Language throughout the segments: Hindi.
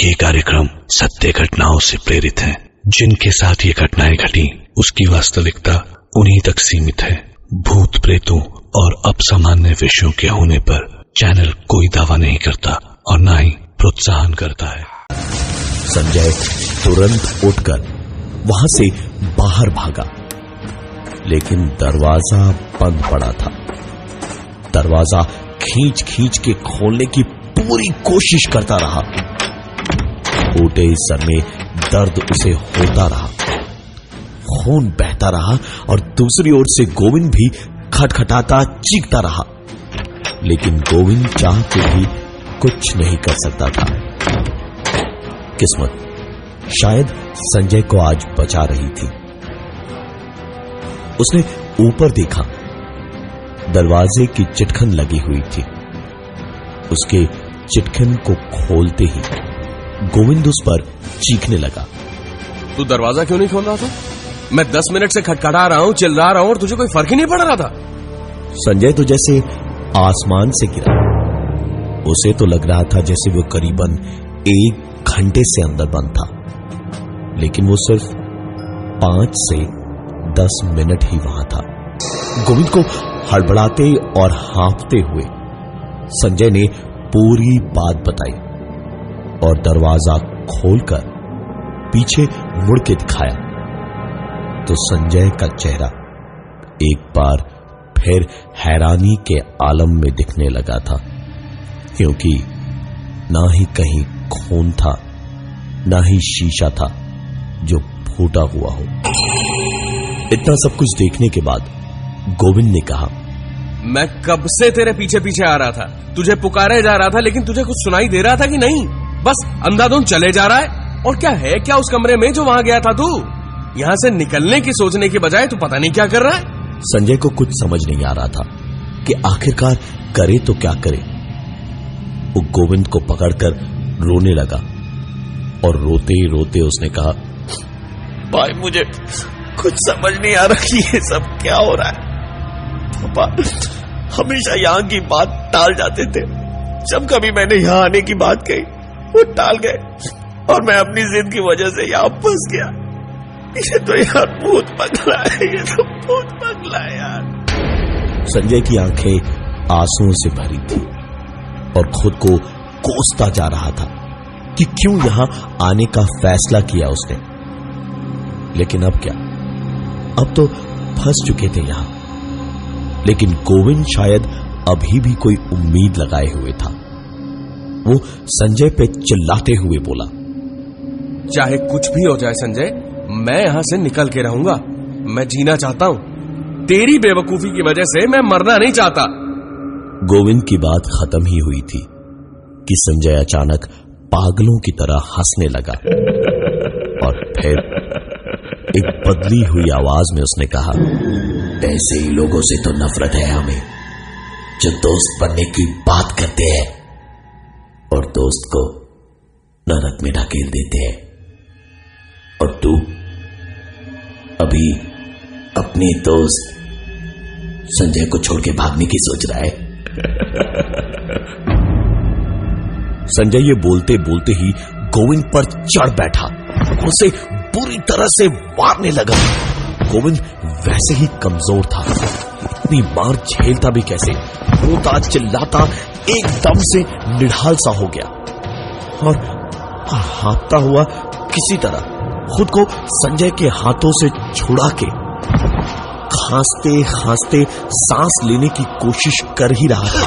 ये कार्यक्रम सत्य घटनाओं से प्रेरित है। जिनके साथ ये घटनाएं घटी उसकी वास्तविकता उन्हीं तक सीमित है। भूत प्रेतों और असामान्य विषयों के होने पर चैनल कोई दावा नहीं करता और न ही प्रोत्साहन करता है। संजय तुरंत उठकर वहां से बाहर भागा, लेकिन दरवाजा बंद पड़ा था। दरवाजा खींच खींच के खोलने की पूरी कोशिश करता रहा। फूटे सर में दर्द उसे होता रहा, खून बहता रहा और दूसरी ओर से गोविंद भी खटखटाता चीखता रहा, लेकिन गोविंद चाह के भी कुछ नहीं कर सकता था। किस्मत शायद संजय को आज बचा रही थी। उसने ऊपर देखा, दरवाजे की चिटखन लगी हुई थी। उसके चिटखन को खोलते ही गोविंद उस पर चीखने लगा। तू दरवाजा क्यों नहीं खोल रहा था? मैं 10 मिनट से खटखटा रहा हूं, चिल्ला रहा हूं और तुझे कोई फर्क ही नहीं पड़ रहा था। संजय तो जैसे आसमान से गिरा। उसे तो लग रहा था जैसे वो करीबन 1 घंटे से अंदर बंद था, लेकिन वो सिर्फ 5 से 10 मिनट ही वहां था। गोविंद को हड़बड़ाते और हाँफते हुए संजय ने पूरी बात बताई और दरवाजा खोलकर पीछे मुड़ के दिखाया तो संजय का चेहरा एक बार फिर हैरानी के आलम में दिखने लगा था, क्योंकि ना ही कहीं खून था, ना ही शीशा था जो फूटा हुआ हो। इतना सब कुछ देखने के बाद गोविंद ने कहा, मैं कब से तेरे पीछे पीछे आ रहा था, तुझे पुकारे जा रहा था, लेकिन तुझे कुछ सुनाई दे रहा था कि नहीं? बस अंधाधुंध चले जा रहा है। और क्या है क्या उस कमरे में जो वहां गया था तू? यहां से निकलने की सोचने की बजाय तू पता नहीं क्या कर रहा है। संजय को कुछ समझ नहीं आ रहा था कि आखिरकार करे तो क्या करे। वो गोविंद को पकड़कर रोने लगा और रोते रोते उसने कहा, भाई मुझे कुछ समझ नहीं आ रहा कि ये सब क्या हो रहा है। पापा हमेशा यहाँ की बात टाल जाते थे। जब कभी मैंने यहाँ आने की बात कही वो टाल गए और मैं अपनी जिद की वजह से यहाँ फंस गया। ये तो यार भूत पगला है, ये तो भूत पगला है यार। संजय की आंखें आंसुओं से भरी थी और खुद को कोसता जा रहा था कि क्यों यहां आने का फैसला किया उसने। लेकिन अब क्या, अब तो फंस चुके थे यहां। लेकिन गोविंद शायद अभी भी कोई उम्मीद लगाए हुए था। वो संजय पे चिल्लाते हुए बोला, चाहे कुछ भी हो जाए संजय, मैं यहां से निकल के रहूंगा। मैं जीना चाहता हूं। तेरी बेवकूफी की वजह से मैं मरना नहीं चाहता। गोविंद की बात खत्म ही हुई थी कि संजय अचानक पागलों की तरह हंसने लगा और फिर एक बदली हुई आवाज में उसने कहा, ऐसे ही लोगों से तो नफरत है हमें, जो दोस्त बनने की बात करते हैं और दोस्त को नरक में ढकेल देते हैं। और तू अभी अपने दोस्त संजय को छोड़ के भागने की सोच रहा है। संजय ये बोलते बोलते ही गोविंद पर चढ़ बैठा, उसे बुरी तरह से मारने लगा। गोविंद वैसे ही कमजोर था, इतनी मार झेलता भी कैसे। रोता चिल्लाता एकदम से निढाल सा हो गया और हाँफता हुआ किसी तरह खुद को संजय के हाथों से छुड़ा के खांसते खांसते सांस लेने की कोशिश कर ही रहा था,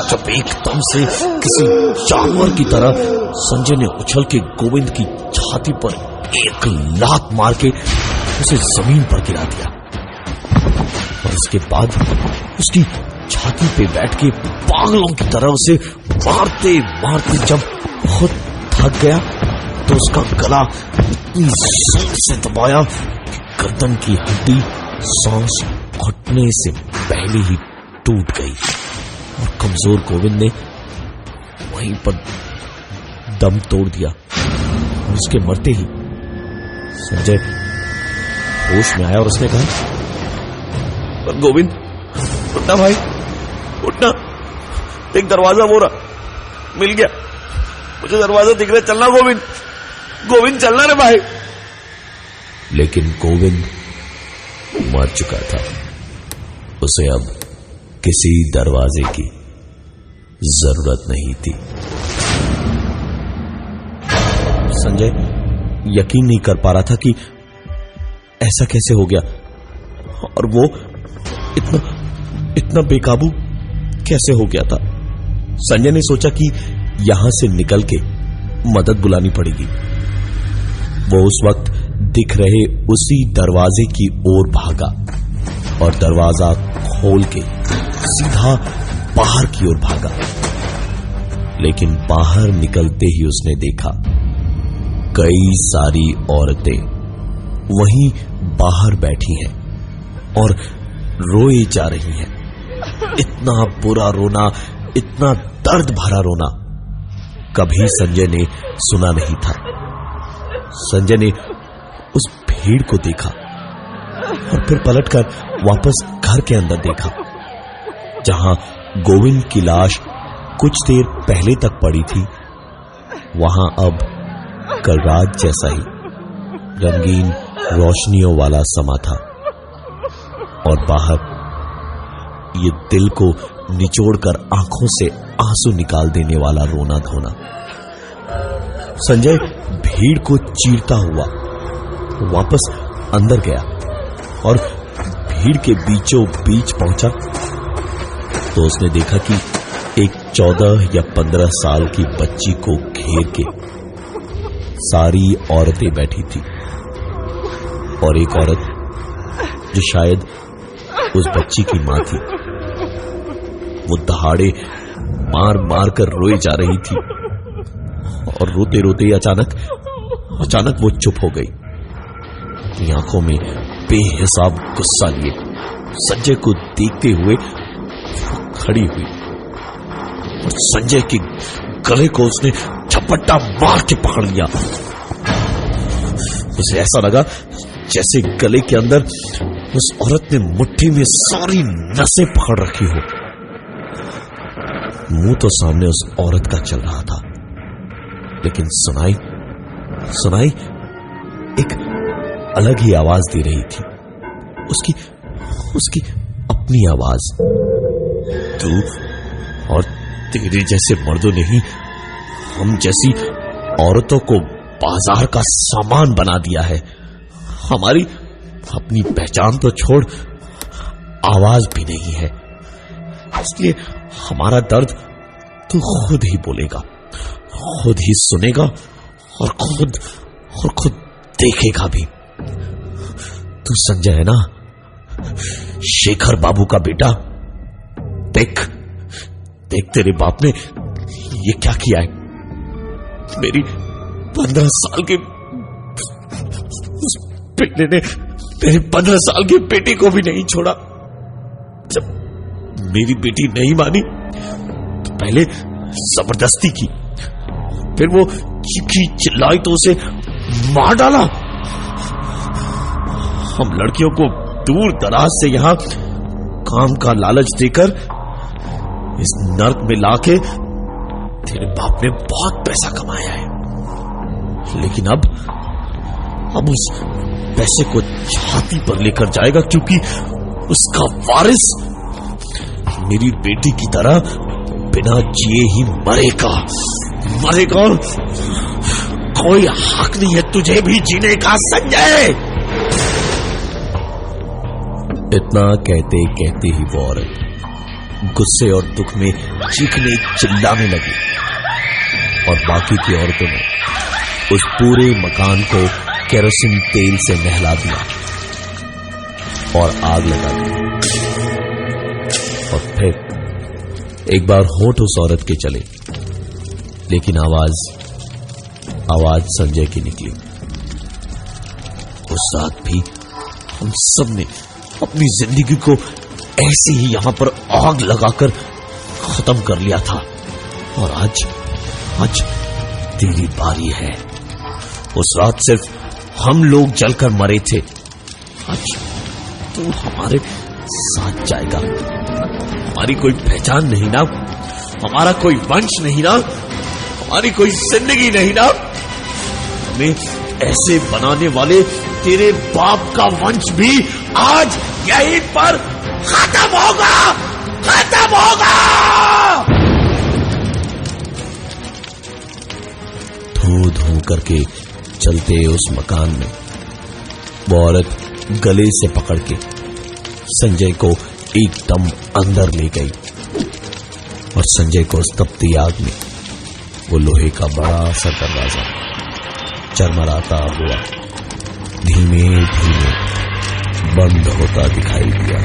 जब एकदम से किसी जानवर की तरह संजय ने उछल के गोविंद की छाती पर एक लात मार के उसे जमीन पर गिरा दिया। और इसके बाद उसकी छाती पे बैठ के पागलों की तरह उसे मारते मारते जब खुद थक गया तो उसका गला इतनी जोर से दबाया कि गर्दन की हड्डी सांस घुटने से पहले ही टूट गई और कमजोर गोविंद ने वहीं पर दम तोड़ दिया। और उसके मरते ही संजय होश में आया और उसने कहा, गोविंद उठना भाई, उठना, एक दरवाजा वो रहा, मिल गया। मुझे दरवाजा दिख रहा है, चलना गोविंद, गोविंद चलना रे भाई। लेकिन गोविंद मर चुका था। उसे अब किसी दरवाजे की जरूरत नहीं थी। संजय यकीन नहीं कर पा रहा था कि ऐसा कैसे हो गया, और वो इतना बेकाबू कैसे हो गया था। संजय ने सोचा कि यहां से निकल के मदद बुलानी पड़ेगी। वो उस वक्त दिख रहे उसी दरवाजे की ओर भागा और दरवाजा खोल के सीधा बाहर की ओर भागा। लेकिन बाहर निकलते ही उसने देखा कई सारी औरतें वहीं बाहर बैठी हैं और रोई जा रही हैं। इतना बुरा रोना, इतना दर्द भरा रोना कभी संजय ने सुना नहीं था। संजय ने उस भीड़ को देखा और फिर पलटकर वापस घर के अंदर देखा, जहां गोविंद की लाश कुछ देर पहले तक पड़ी थी। वहां अब कल रात जैसा ही रंगीन रोशनियों वाला समा था और बाहर ये दिल को निचोड़कर आंखों से आंसू निकाल देने वाला रोना धोना। संजय भीड़ को चीरता हुआ वापस अंदर गया और भीड़ के बीचों बीच पहुंचा तो उसने देखा कि एक 14 या 15 साल की बच्ची को घेर के सारी औरतें बैठी थी और एक औरत जो शायद उस बच्ची की मां थी, वो दहाड़े मार मार कर रोए जा रही थी और रोते रोते अचानक वो चुप हो गई। अपनी आंखों में बेहिसाब गुस्सा लिए संजय को देखते हुए खड़ी हुई और संजय के गले को उसने झपट्टा मार के पकड़ लिया। उसे ऐसा लगा जैसे गले के अंदर उस औरत ने मुट्ठी में सारी नसें पकड़ रखी हो। मुंह तो सामने उस औरत का चल रहा था, लेकिन सुनाई एक अलग ही आवाज दे रही थी। उसकी अपनी आवाज। तू और तेरे जैसे मर्दों ने ही हम जैसी औरतों को बाजार का सामान बना दिया है। हमारी अपनी पहचान तो छोड़, आवाज भी नहीं है। इसलिए हमारा दर्द तू खुद ही बोलेगा, खुद ही सुनेगा और खुद देखेगा भी। तू संजय है ना, शेखर बाबू का बेटा। देख तेरे बाप ने ये क्या किया है। मेरी 15 साल के उस बेटे ने मेरी 15 साल की बेटी को भी नहीं छोड़ा। जब मेरी बेटी नहीं मानी तो पहले जबरदस्ती की, फिर वो चीखी चिल्लाई तो उसे मार डाला। हम लड़कियों को दूर दराज से यहां काम का लालच देकर इस नर्क में लाके तेरे बाप ने बहुत पैसा कमाया है, लेकिन अब उस पैसे को छाती पर लेकर जाएगा, क्योंकि उसका वारिस मेरी बेटी की तरह बिना जिए ही मरेगा। और कोई हक नहीं है तुझे भी जीने का संजय। इतना कहते कहते ही वो औरत गुस्से और दुख में चीखने चिल्लाने लगी और बाकी की औरतों ने उस पूरे मकान को केरोसिन तेल से नहला दिया और आग लगा दी। और फिर एक बार होठ उस औरत के चले, लेकिन आवाज संजय की निकली। उस रात भी हम सब ने अपनी जिंदगी को ऐसे ही यहां पर आग लगाकर खत्म कर लिया था, और आज तेरी बारी है। उस रात सिर्फ हम लोग जलकर मरे थे, आज तू हमारे साथ जाएगा। हमारी कोई पहचान नहीं ना, हमारा कोई वंश नहीं ना, हमारी कोई जिंदगी नहीं ना। हमें ऐसे बनाने वाले तेरे बाप का वंश भी आज यहीं पर खत्म होगा, खत्म होगा। धू धू करके चलते उस मकान में वो औरत गले से पकड़ के संजय को एकदम अंदर ले गई और संजय को उस तपती आग में वो लोहे का बड़ा सा दरवाजा चरमराता हुआ धीमे धीमे बंद होता दिखाई दिया।